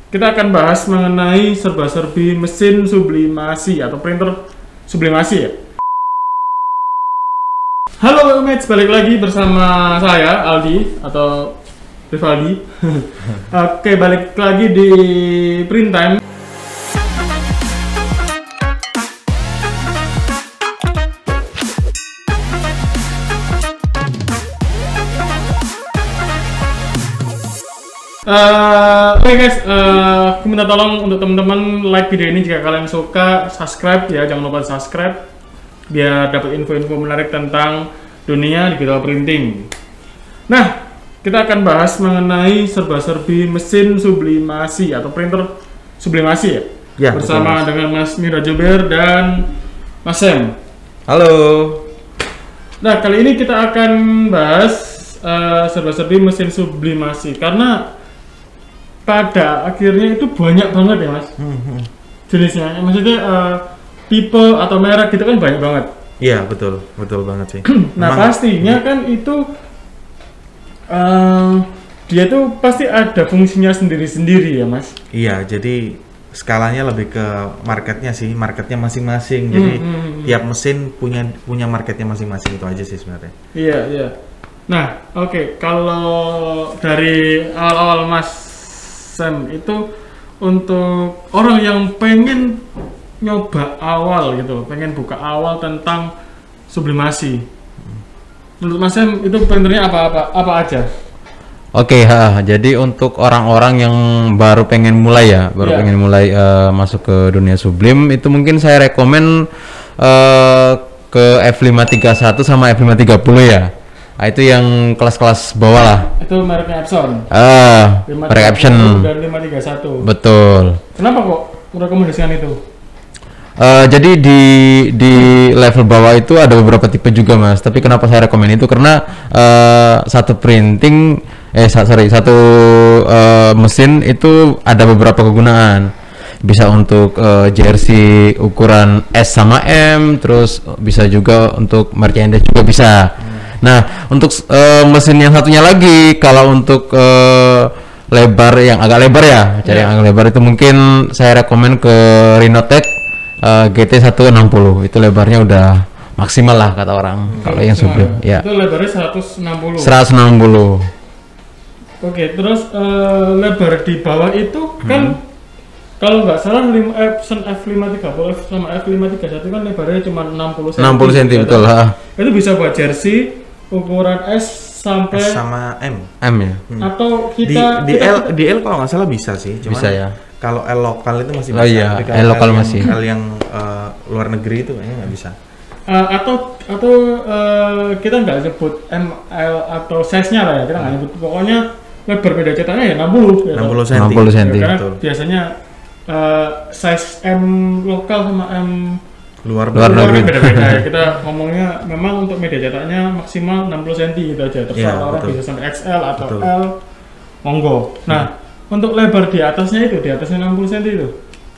kita akan bahas mengenai serba-serbi mesin sublimasi atau printer sublimasi ya. Halo mates, balik lagi bersama saya Aldi atau Rivaldi. Oke, balik lagi di Print Time. Oke guys, aku minta tolong untuk teman-teman like video ini jika kalian suka, subscribe ya, jangan lupa subscribe biar dapat info-info menarik tentang dunia digital printing. Nah, kita akan bahas mengenai serba-serbi mesin sublimasi atau printer sublimasi ya, bersama betul, dengan Mas Mira Jober dan Mas Sam. Halo. Nah, kali ini kita akan bahas serba-serbi mesin sublimasi karena pada akhirnya itu banyak banget ya Mas jenisnya, maksudnya tipe atau merek gitu kan banyak banget. Iya betul banget sih. Nah pastinya kan itu dia tuh pasti ada fungsinya sendiri-sendiri ya Mas. Iya, jadi skalanya lebih ke marketnya sih, marketnya masing-masing. Jadi tiap mesin punya marketnya masing-masing, itu aja sih sebenarnya. Iya. Nah oke, kalau dari awal-awal Mas Sam itu untuk orang yang pengen nyoba awal gitu, pengen buka awal tentang sublimasi, menurut Mas Sam itu printernya apa aja? Oke, jadi untuk orang-orang yang baru pengen mulai ya, pengen mulai masuk ke dunia sublim, itu mungkin saya rekomen ke F531 sama F530 ya. Nah, itu yang kelas-kelas bawah lah. Itu mereknya Epson. Merek Epson. Dan 531. Betul. Kenapa kok merekomendasikan itu? Jadi di level bawah itu ada beberapa tipe juga Mas. Tapi kenapa saya rekomend itu karena satu mesin itu ada beberapa kegunaan. Bisa untuk jersey ukuran S sama M, terus bisa juga untuk merchandise juga bisa. Nah, untuk mesin yang satunya lagi, kalau untuk lebar yang agak lebar ya, cari yang agak lebar itu mungkin saya rekomen ke Rhinotech GT160. Itu lebarnya udah maksimal lah kata orang kalau yang sublim. Ya. Itu lebarnya 160. 160. Oke, terus lebar di bawah itu kan kalau nggak salah Epson F530 sama F531 kan lebarnya cuma 60 cm. 60 cm betul lah. Itu bisa buat jersey ukuran S sampai S sama M. M ya. Atau kita di L kalau nggak salah bisa sih. Cuman bisa ya. Kalau L lokal itu masih bisa. Oh iya, L lokal masih. L yang luar negeri itu kayaknya nggak bisa. Atau kita nggak sebut M, L atau size-nya lah ya. Kita nggak nyebut. Pokoknya lebar beda cetaknya ya 60. 60 cm. 60 cm. Karena betul, biasanya size M lokal sama M luar negeri beda-beda ya. Kita ngomongnya memang untuk media cetaknya maksimal 60 cm gitu aja. Terserah orang bisa sampai XL atau L, monggo. Nah, untuk lebar di atasnya 60 cm itu.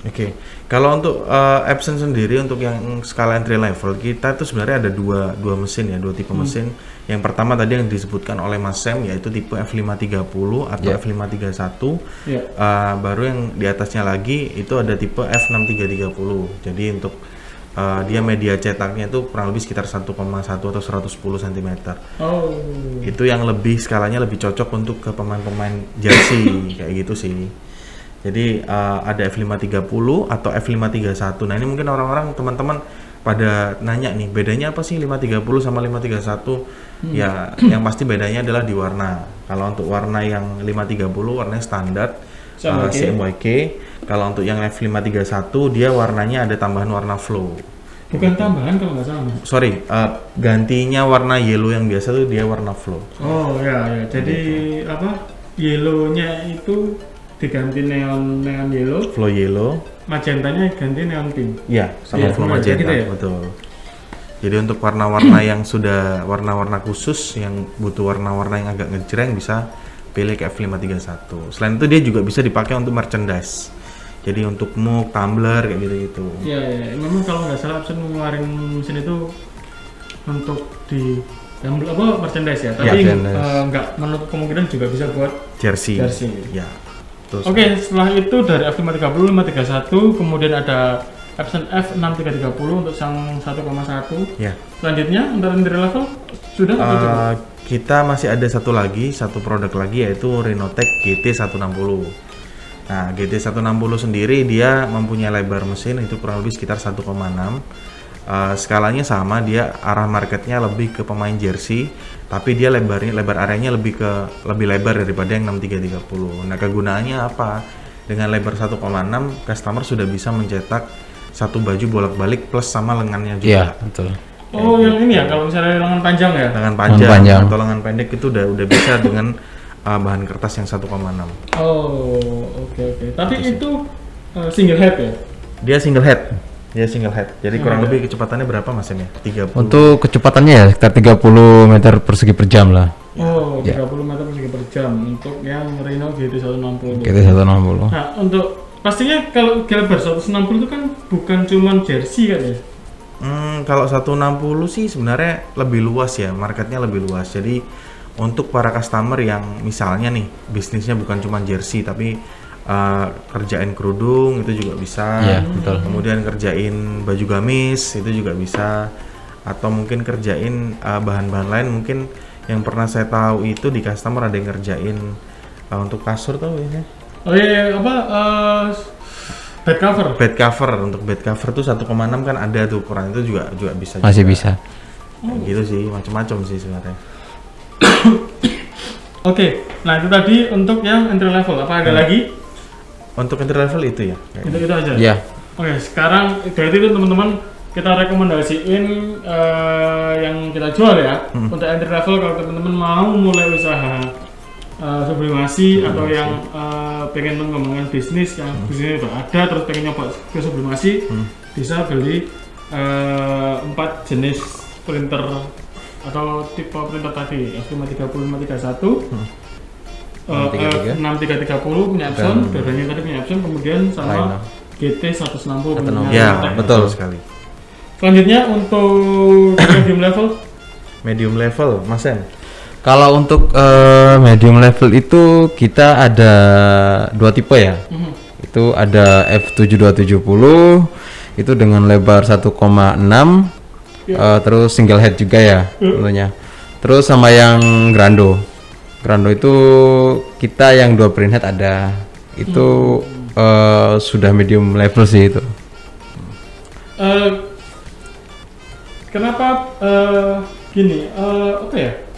Oke. Kalau untuk Epson sendiri untuk yang skala entry level kita itu sebenarnya ada dua mesin ya, dua tipe mesin. Yang pertama tadi yang disebutkan oleh Mas Sam yaitu tipe F530 atau F531. Baru yang di atasnya lagi itu ada tipe F6330. Jadi untuk dia media cetaknya itu kurang lebih sekitar 1,1 atau 110 cm. Itu yang lebih skalanya lebih cocok untuk ke pemain-pemain jersey kayak gitu sih. Jadi ada F530 atau F531. Nah ini mungkin orang-orang teman-teman pada nanya nih bedanya apa sih 530 sama 531? Ya yang pasti bedanya adalah di warna. Kalau untuk warna yang 530 warnanya standar CMYK. Kalau untuk yang F531 dia warnanya ada tambahan warna flow. Bukan tambahan kalau nggak salah. Sorry, gantinya warna yellow yang biasa tuh dia warna flow. Oh ya. Jadi apa? Yellownya itu diganti neon yellow. Flow yellow. Magentanya ganti neon pink. Iya, sama flow magenta gitu ya? Betul. Jadi untuk warna-warna yang sudah warna-warna khusus yang butuh warna-warna yang agak ngejreng bisa pilih ke F531. Selain itu dia juga bisa dipakai untuk merchandise. Jadi untuk mug, tumbler kayak gitu-gitu. Iya. Memang kalau nggak salah Epson ngeluarin mesin itu untuk di yang merchandise ya. Tapi nggak menutup kemungkinan juga bisa buat jersey. Ya. Betul. Oke, setelah itu dari F530, 531, kemudian ada Epson F6330 untuk yang 1,1. Ya. Selanjutnya untuk entry level sudah atau cukup? Kita masih ada satu produk lagi yaitu Rhinotech GT160. Nah, GT160 sendiri dia mempunyai lebar mesin itu kurang lebih sekitar 1,6. Skalanya sama, dia arah marketnya lebih ke pemain jersey, tapi dia lebar areanya lebih lebar daripada yang 6330. Nah, kegunaannya apa? Dengan lebar 1,6, customer sudah bisa mencetak satu baju bolak-balik plus sama lengannya juga. Iya, betul. Oh, yang ini ya, kalau misalnya lengan panjang ya? Lengan panjang atau lengan pendek itu udah bisa dengan bahan kertas yang 1,6. Oh, oke. Tapi itu single head ya? Dia single head. Jadi kurang lebih kecepatannya berapa Mas Em ya? 30. Untuk kecepatannya ya sekitar 30 meter persegi per jam lah. Oh, 30 meter persegi per jam untuk yang Rhino GT160. GT160. Nah, untuk pastinya kalau lebar 160 itu kan bukan cuman jersey kan ya? Kalau 160 sih sebenarnya lebih luas ya, marketnya lebih luas. Jadi untuk para customer yang misalnya nih bisnisnya bukan cuma jersey tapi kerjain kerudung itu juga bisa. Iya, betul. Kemudian kerjain baju gamis itu juga bisa. Atau mungkin kerjain bahan-bahan lain, mungkin yang pernah saya tahu itu di customer ada yang ngerjain untuk kasur tuh biasanya. Oh iya, bed cover. Untuk bed cover tuh 1,6 kan ada tuh, ukuran itu juga bisa. Masih juga. bisa. Gitu sih, macam-macam sih sebenarnya. Oke, nah itu tadi untuk yang entry level. Apa ada lagi? Untuk entry level itu ya. Itu aja. Iya. Oke, sekarang berarti itu teman-teman kita rekomendasiin yang kita jual ya. Untuk entry level kalau teman-teman mau mulai usaha sublimasi atau yang pengen mengembangkan bisnisnya udah ada terus pengen nyoba ke sublimasi, bisa beli 4 jenis printer atau tipe printer tadi F530, 531, 6330 punya Epson, bedanya tadi punya Epson, kemudian sama GT160 punya Ya, betul sekali. Selanjutnya untuk medium level, Mas Em. Kalau untuk medium level itu kita ada dua tipe ya. Itu ada F7270 itu dengan lebar 1,6 terus single head juga ya tentunya. Terus sama yang Grando itu kita yang 2 print head ada. Itu sudah medium level sih itu. Kenapa gini? Apa ya?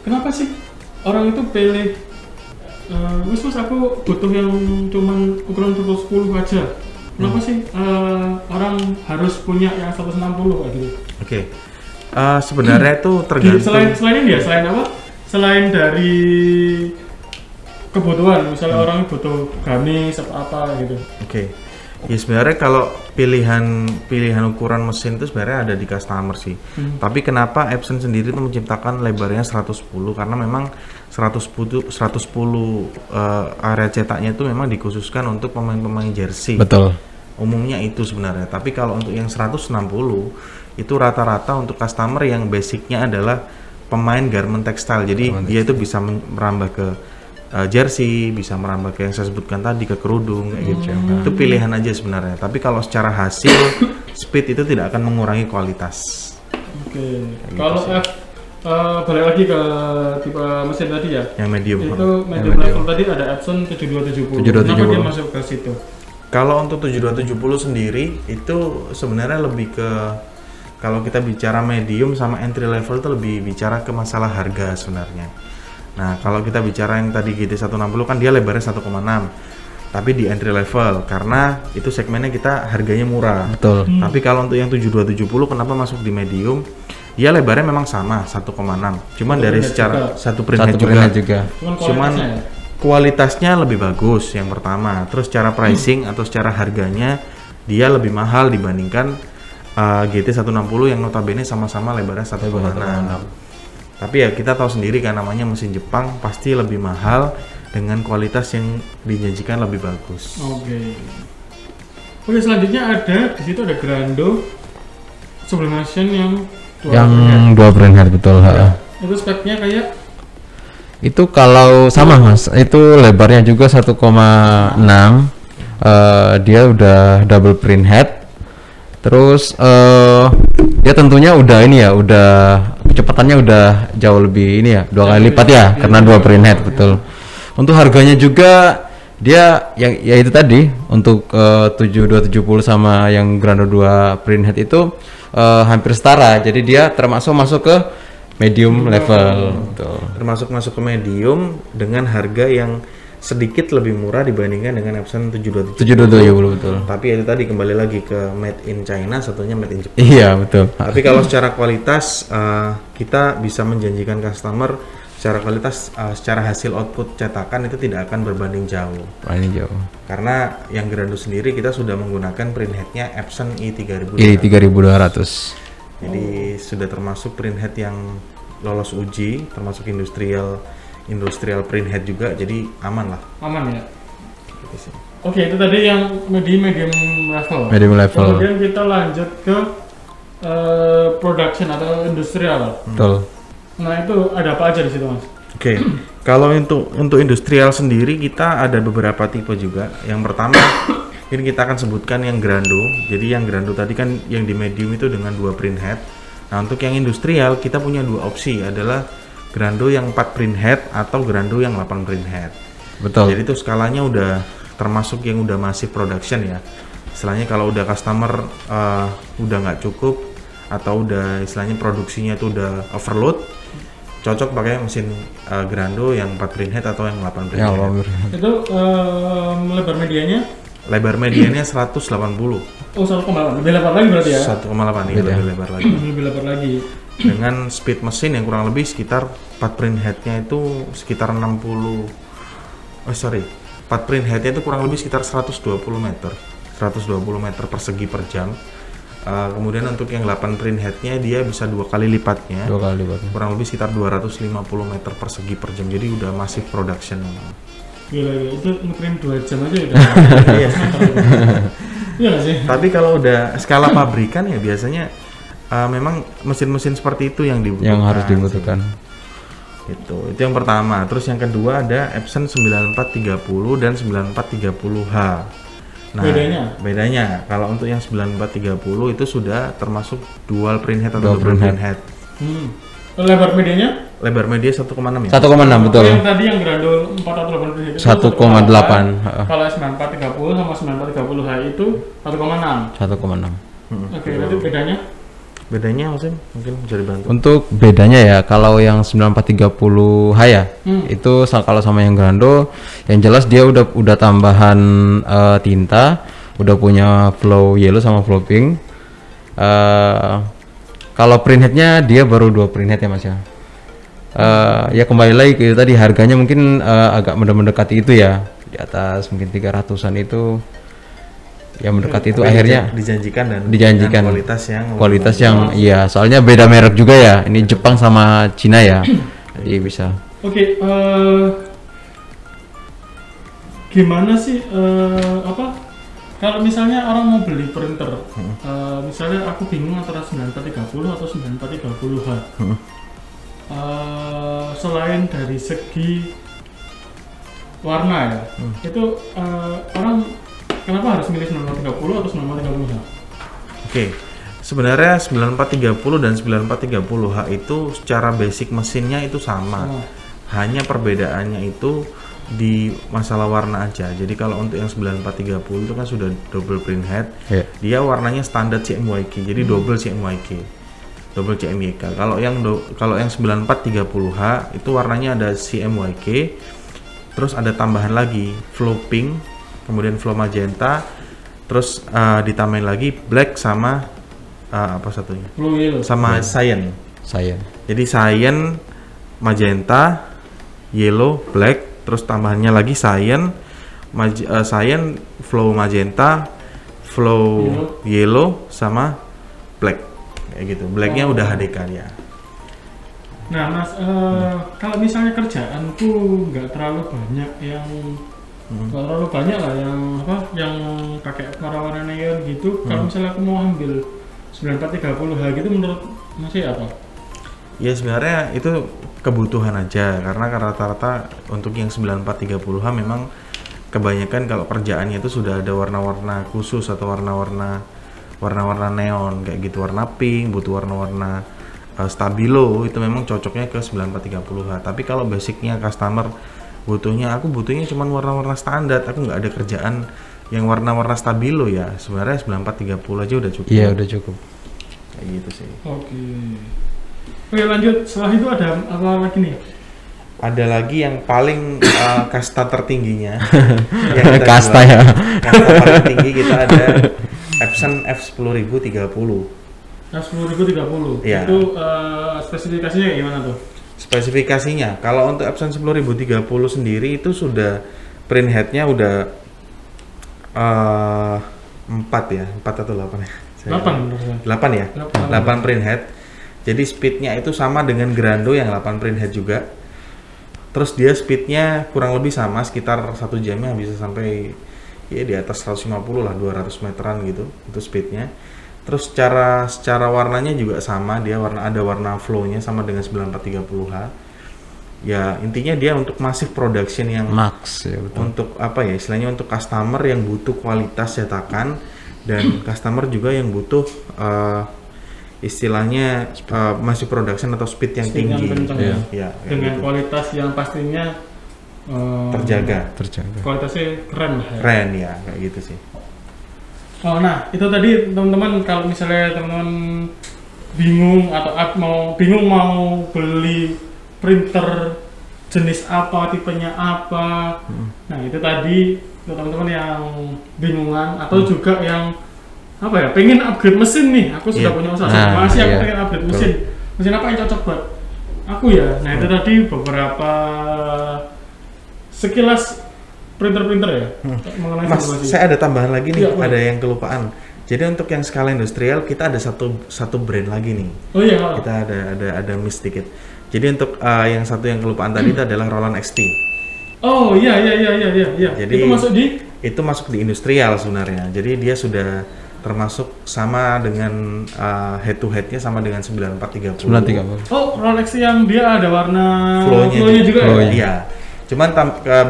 Kenapa sih orang itu pilih wis aku butuh yang cuman ukuran 110 aja. Kenapa sih orang harus punya yang 160 kayak gitu? Oke. Sebenarnya itu tergantung. Selain ini ya, selain apa? Selain dari kebutuhan, misalnya orang butuh gamis apa gitu. Oke. Ya sebenarnya kalau pilihan ukuran mesin itu sebenarnya ada di customer sih. Tapi kenapa Epson sendiri itu menciptakan lebarnya 110? Karena memang 110 area cetaknya itu memang dikhususkan untuk pemain-pemain jersey. Betul. Umumnya itu sebenarnya. Tapi kalau untuk yang 160 itu rata-rata untuk customer yang basicnya adalah pemain garment textile. Jadi dia itu bisa merambah ke jersey, bisa merambah ke yang saya sebutkan tadi, ke kerudung kayak gitu. Itu pilihan aja sebenarnya. Tapi kalau secara hasil speed itu tidak akan mengurangi kualitas. Oke. Kalau balik lagi ke tipe mesin tadi ya. Yang medium. Itu medium level tadi ada Epson 7270. Kenapa dia masuk ke situ? Kalau untuk 7270 sendiri itu sebenarnya lebih ke, kalau kita bicara medium sama entry level itu lebih bicara ke masalah harga sebenarnya. Nah, kalau kita bicara yang tadi GT160 kan dia lebarnya 1,6. Tapi di entry level karena itu segmennya kita harganya murah. Betul. Tapi kalau untuk yang 7270 kenapa masuk di medium? Dia lebarnya memang sama 1,6. Cuman dari secara satu print juga. Cuman kualitasnya lebih bagus yang pertama. Terus secara pricing atau secara harganya dia lebih mahal dibandingkan GT160 yang notabene sama-sama lebarnya 1,6. Tapi ya kita tahu sendiri kan namanya mesin Jepang pasti lebih mahal dengan kualitas yang dijanjikan lebih bagus. Oke, selanjutnya ada di situ ada Grando Sublimation yang 2 print head betul. Ya, itu speknya kayak Itu kalau sama Mas, itu lebarnya juga 1,6. Dia udah double print head. Terus dia tentunya udah ini ya, udah kecepatannya udah jauh lebih ini ya, 2 kali lipat ya, karena 2 print head betul. Untuk harganya juga dia yang ya itu tadi untuk 7270 sama yang Grando 2 print head itu hampir setara. Jadi dia termasuk masuk ke medium level. Betul. Termasuk masuk ke medium dengan harga yang sedikit lebih murah dibandingkan dengan Epson 727. 722 ya betul. Tapi itu tadi kembali lagi ke made in China, satunya made in Jepang. Iya betul. Tapi kalau secara kualitas kita bisa menjanjikan customer secara kualitas, secara hasil output cetakan itu tidak akan berbanding jauh. Paling jauh. Karena yang Grando sendiri kita sudah menggunakan print headnya Epson i3200. I3200. Jadi sudah termasuk print head yang lolos uji, termasuk industrial print head juga, jadi aman lah. Aman ya. Oke, itu tadi yang medium level. Medium level. Kemudian kita lanjut ke production atau industrial. Betul. Nah itu ada apa aja di situ Mas? Oke, kalau untuk industrial sendiri kita ada beberapa tipe juga. Yang pertama ini kita akan sebutkan yang Grando. Jadi yang Grando tadi kan yang di medium itu dengan 2 print head. Nah untuk yang industrial kita punya 2 opsi, adalah Grando yang 4 print head atau Grando yang 8 print head. Betul. Jadi itu skalanya udah termasuk yang udah massive production ya. Istilahnya kalau udah customer udah nggak cukup atau udah istilahnya produksinya itu udah overload, cocok pakai mesin Grando yang 4 print head atau yang 8 print head. Itu lebar medianya? Lebar medianya 180. Oh 1,8, lebih lebar lagi berarti ya? 1,8 ya, lebih lebar lagi. Lebih lebar lagi. Dengan speed mesin yang kurang lebih sekitar 4 print headnya itu sekitar 4 print headnya itu kurang lebih sekitar 120 meter persegi per jam. Kemudian untuk yang 8 print headnya dia bisa 2 kali lipatnya, kurang lebih sekitar 250 meter persegi per jam, jadi udah massive production. Gila, itu ngeprint 2 jam aja udah. Iya. Iya nggak sih? Tapi kalau udah skala pabrikan ya biasanya memang mesin-mesin seperti itu yang dibutuhkan. Yang harus dibutuhkan. Itu yang pertama. Terus yang kedua ada Epson 9430 dan 9430H. Nah, bedanya kalau untuk yang 9430 itu sudah termasuk dual print head atau double print head. Lebar medianya? Lebar media 1,6 ya? 1,6 betul. Yang tadi yang Grando 4 print head itu 1,8. Kalau 9430 sama 9430H itu 1,6. 1,6. Oke, berarti bedanya? Bedanya maksudnya mungkin bisa dibantu. Untuk bedanya ya, kalau yang 9430H ya, itu kalau sama yang Grando, yang jelas dia udah tambahan tinta, udah punya flow yellow sama flow pink. Kalau print headnya dia baru 2 print head ya Mas ya. Ya kembali lagi ke tadi, harganya mungkin agak mendekati itu ya, di atas mungkin 300-an itu. Ya mendekati itu akhirnya dijanjikan kualitas yang iya, soalnya beda merek juga ya, ini Jepang sama Cina ya, jadi bisa. Oke, gimana sih kalau misalnya orang mau beli printer, misalnya aku bingung antara 9430 atau 9430H, selain dari segi warna ya, itu orang kenapa harus milih 9430 atau 9430H? Oke, sebenarnya 9430 dan 9430H itu secara basic mesinnya itu sama. Hanya perbedaannya itu di masalah warna aja. Jadi kalau untuk yang 9430 itu kan sudah double print head, dia warnanya standar CMYK, jadi double CMYK, double CMYK. Kalau yang 9430H itu warnanya ada CMYK, terus ada tambahan lagi flow pink, kemudian flow magenta, terus ditambahin lagi black sama apa satunya? Blue yellow. Sama cyan. Jadi cyan, magenta, yellow, black, terus tambahannya lagi cyan, flow magenta, flow yellow sama black. Kayak gitu. Blacknya udah HDK ya. Nah Mas, kalau misalnya kerjaanku nggak terlalu banyak yang yang pakai warna-warna neon gitu. Kalau misalnya aku mau ambil 9430H gitu, menurut Mas apa? Ya sebenarnya itu kebutuhan aja, karena rata-rata untuk yang 9430H memang kebanyakan kalau kerjaannya itu sudah ada warna-warna khusus atau warna-warna neon kayak gitu, warna pink, butuh warna-warna stabilo, itu memang cocoknya ke 9430H. Tapi kalau basicnya customer aku butuhnya cuman warna-warna standar, aku nggak ada kerjaan yang warna-warna stabilo, ya sebenarnya 9430 aja udah cukup. Iya, udah cukup. Kayak gitu sih. Oke, lanjut. Setelah itu ada apa lagi nih? Ada lagi yang paling kasta tertingginya. Kasta ya. Kasta paling tinggi kita ada Epson F10030. F10030. Iya. Itu spesifikasinya gimana tuh? Spesifikasinya, kalau untuk Epson 10030 sendiri itu sudah print headnya udah 4 atau 8 ya? 8 ya? 8 print head. Jadi speednya itu sama dengan Grando yang 8 print head juga. Terus dia speednya kurang lebih sama, sekitar 1 jamnya bisa sampai ya di atas 150 lah, 200 meteran gitu itu speednya. Terus secara warnanya juga sama, dia ada warna flow-nya sama dengan 9430H. Ya intinya dia untuk massive production yang max ya, betul. Untuk apa ya istilahnya, untuk customer yang butuh kualitas cetakan dan customer juga yang butuh istilahnya masih production atau speed yang tinggi ya, dengan gitu. Kualitas yang pastinya terjaga. Kualitasnya keren lah ya. Keren ya, kayak gitu sih. Oh, nah itu tadi teman-teman, kalau misalnya teman-teman bingung atau bingung mau beli printer jenis apa, tipenya apa, nah itu tadi untuk teman-teman yang bingungan atau juga yang apa ya, pengen upgrade mesin nih, aku sudah punya usaha masih aku pengen upgrade mesin apa yang cocok buat aku ya. Nah itu tadi beberapa sekilas printer ya. Mas, saya ada tambahan lagi nih, ada yang kelupaan. Jadi untuk yang skala industrial kita ada satu brand lagi nih. Oh iya. Kita ada miss dikit. Jadi untuk yang satu yang kelupaan tadi itu adalah Roland XT. Oh iya. Jadi itu masuk di industrial sebenarnya. Jadi dia sudah termasuk sama dengan head to headnya sama dengan 9430. Oh, Roland XT yang dia ada warna flow-nya juga ya? Iya. Cuman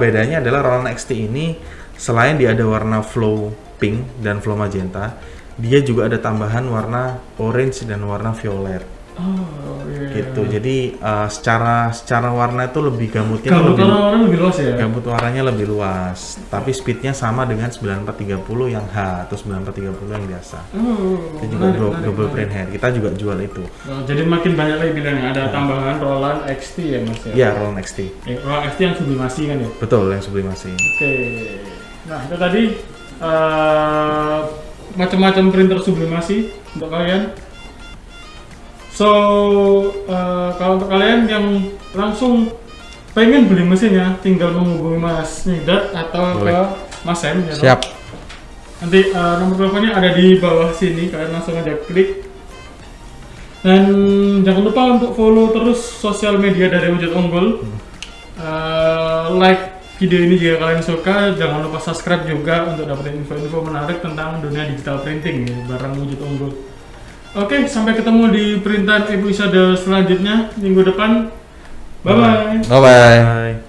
bedanya adalah Roland XT ini selain dia ada warna flow pink dan flow magenta, dia juga ada tambahan warna orange dan warna violet. Oh iya. Gitu. Jadi secara warna itu lebih gambut warnanya lebih luas ya. Gambut warnanya lebih luas, tapi speednya sama dengan 9430 yang H atau 9430 yang biasa. Itu juga double print head. Kita juga jual itu. Oh, jadi makin banyak lagi bilangnya ada tambahan Roland XT ya Mas ya? Iya, Roland XT. Roland XT yang sublimasi kan ya? Betul, yang sublimasi. Oke. Nah, itu tadi macam-macam printer sublimasi untuk kalian. So, kalau untuk kalian yang langsung pengen beli mesinnya, tinggal menghubungi Mas Nidad atau ke Mas Sam ya. Siap. Nanti nomor teleponnya ada di bawah sini, kalian langsung aja klik. Dan jangan lupa untuk follow terus sosial media dari Wujud Unggul. Like video ini jika kalian suka, jangan lupa subscribe juga untuk dapetin info-info menarik tentang dunia digital printing ya, barang Wujud Unggul. Oke, sampai ketemu di perintahan episode selanjutnya minggu depan. Bye-bye. Bye-bye.